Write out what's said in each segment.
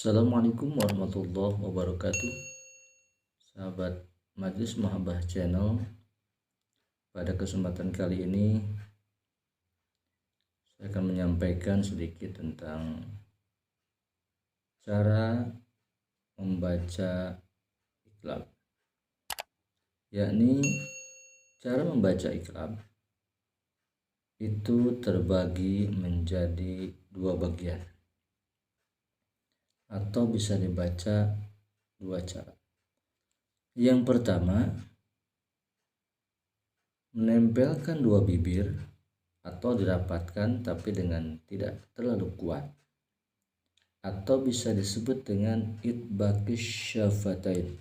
Assalamualaikum warahmatullahi wabarakatuh. Sahabat Majelis Mahabbah Channel, pada kesempatan kali ini saya akan menyampaikan sedikit tentang cara membaca iqlab, yakni cara membaca iqlab itu terbagi menjadi dua bagian atau bisa dibaca dua cara. Yang pertama, menempelkan dua bibir atau dirapatkan tapi dengan tidak terlalu kuat, atau bisa disebut dengan itbaqis syafatain.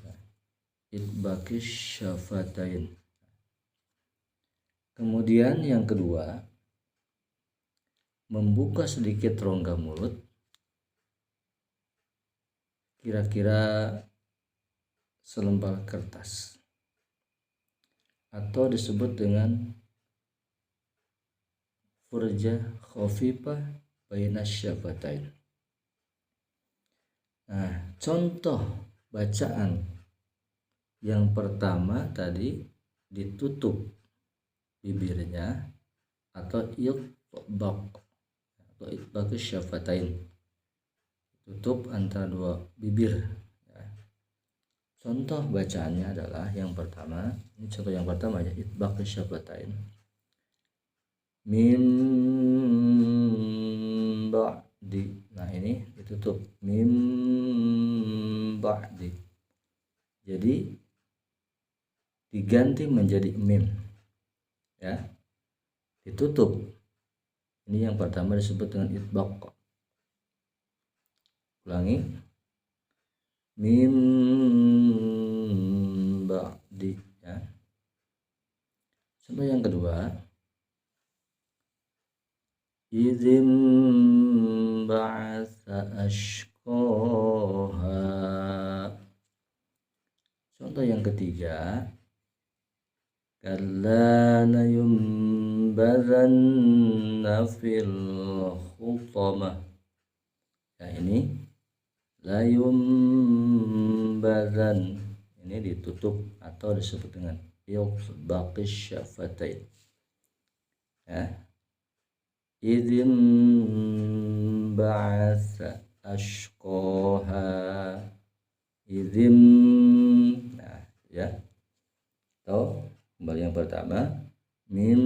Itbaqis syafatain. Kemudian yang kedua, membuka sedikit rongga mulut kira-kira selembar kertas, atau disebut dengan furjah khafifah bainas syafatain. Nah, contoh bacaan yang pertama tadi ditutup bibirnya atau itbaq atau itbaqis syafatain, tutup antara dua bibir. Contoh bacaannya adalah yang pertama, ini contoh yang pertama ya, itbaqis syafatain. Mim ba'di. Nah, ini ditutup, mim ba'di. Jadi diganti menjadi mim. Ya. Ditutup. Ini yang pertama disebut dengan itbaq. Ulangi. Mim ba'di, ya. Contoh yang kedua, idzim ba'atsa ashqaha. Contoh yang ketiga, kallana yumbazanna fil khutamah. Ya, ini la yumbazan, ini ditutup atau disebut dengan itbaqis syafatain. Ya. Idzim ba'atsa ashqaha. Idzim, nah ya. Atau kembali yang pertama, mim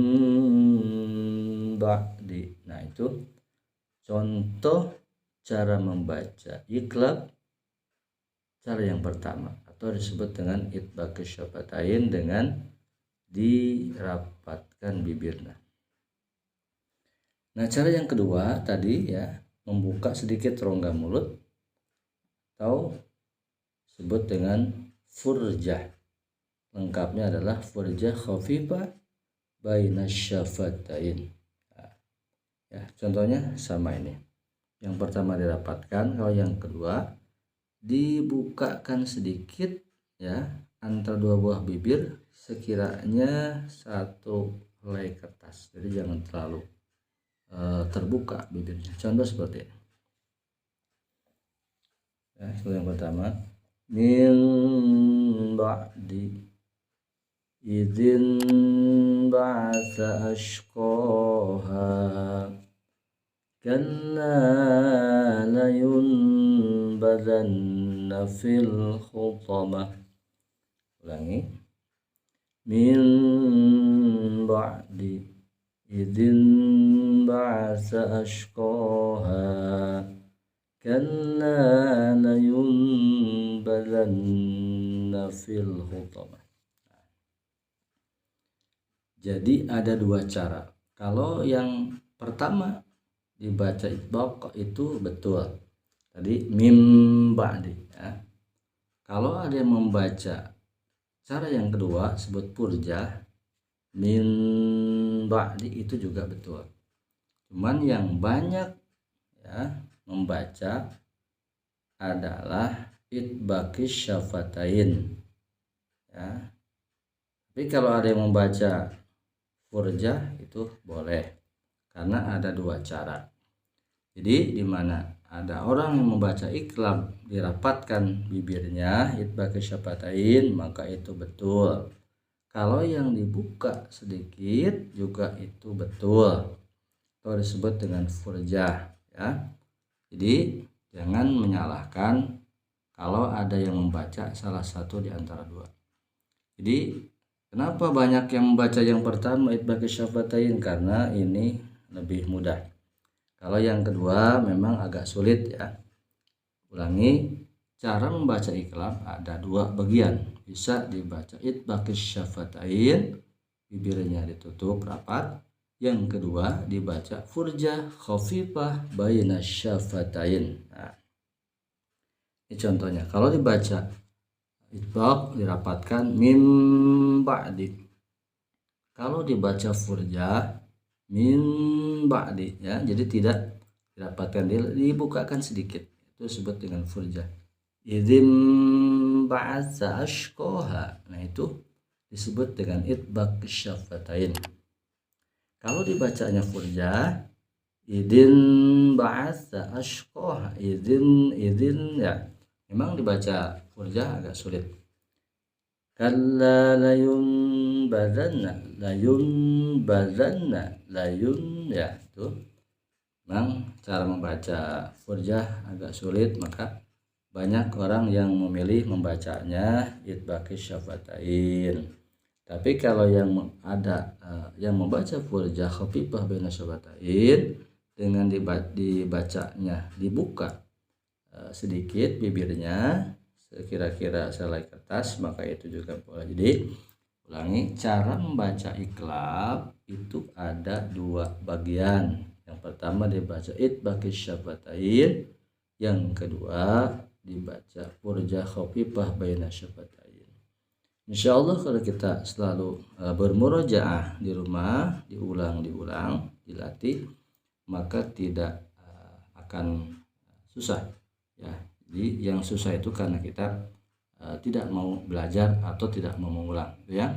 ba'di. Nah, itu contoh cara membaca iqlab cara yang pertama, atau disebut dengan itbaqis syafatain dengan dirapatkan bibirnya. Nah, cara yang kedua tadi ya, membuka sedikit rongga mulut atau disebut dengan furjah. Lengkapnya adalah furjah khafifah bainas syafatain. Ya, contohnya sama ini. Yang pertama dirapatkan, kalau yang kedua dibukakan sedikit ya antara dua buah bibir sekiranya satu helai kertas. Jadi jangan terlalu terbuka bibirnya. Contoh seperti ini. Ya, yang pertama, min ba'di idzin ba'atsa ashqaha kalla la yunbazanna fil khutamah. Ulangi. Min ba'di idzin ba'atsa ashqaha kalla la yunbazanna fil khutamah. Jadi ada dua cara. Kalau yang pertama dibaca itbaq itu betul. Tadi mim ba'di ya. Kalau ada yang membaca cara yang kedua sebut furjah min ba'di, itu juga betul. Cuman yang banyak ya membaca adalah itbaqis syafatain ya. Tapi kalau ada yang membaca furjah itu boleh, karena ada dua cara. Jadi di mana ada orang yang membaca iklab dirapatkan bibirnya idbaqi syafatain, maka itu betul. Kalau yang dibuka sedikit juga itu betul, atau disebut dengan furjah ya. Jadi jangan menyalahkan kalau ada yang membaca salah satu di antara dua. Jadi kenapa banyak yang membaca yang pertama idbaqi syafatain? Karena ini lebih mudah. Kalau yang kedua memang agak sulit ya. Ulangi, cara membaca iklab ada dua bagian. Bisa dibaca idbaqi syafatain, bibirnya ditutup rapat. Yang kedua dibaca furjah khafifah baina syafatain. Nah, ini contohnya. Kalau dibaca idbaq dirapatkan mim ba'di. Kalau dibaca furjah min ba'di ya, jadi tidak dirapatkan, dibukakan sedikit. Itu disebut dengan furjah. Idzim ba'atsa ashqaha. Nah, itu disebut dengan idbaq syafatain. Kalau dibacanya furjah, idin ba'atsa ashqaha, idin ya. Memang dibaca furjah agak sulit. Kalla layun layun ya, itu memang cara membaca furjah agak sulit, maka banyak orang yang memilih membacanya idbaqi syafatain. Tapi kalau yang ada yang membaca furjah khafifah baina syafatain dengan dibacanya dibuka sedikit bibirnya kira-kira selai kertas, maka itu juga boleh. Jadi ulangi, cara membaca iklab itu ada dua bagian. Yang pertama dibaca idbaqi syafatain, yang kedua dibaca furjah khafifah baina syafatain. Insyaallah kalau kita selalu bermurojaah di rumah, diulang, dilatih, maka tidak akan susah ya. Jadi yang susah itu karena kita tidak mau belajar atau tidak mau mengulang ya.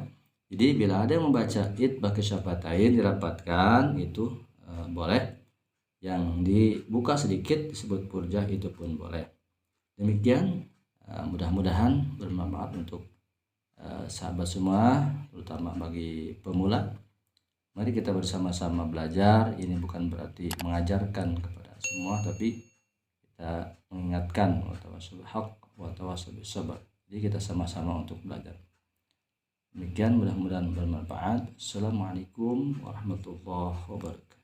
Jadi bila ada yang membaca idbaqi syafatain dirapatkan itu boleh, yang dibuka sedikit disebut furjah itu pun boleh. Demikian, mudah-mudahan bermanfaat untuk sahabat semua, terutama bagi pemula. Mari kita bersama-sama belajar. Ini bukan berarti mengajarkan kepada semua, tapi kita mengingatkan watawasul haq watawasul sabar. Jadi kita sama-sama untuk belajar. Demikian, mudah-mudahan bermanfaat. Assalamualaikum warahmatullahi wabarakatuh.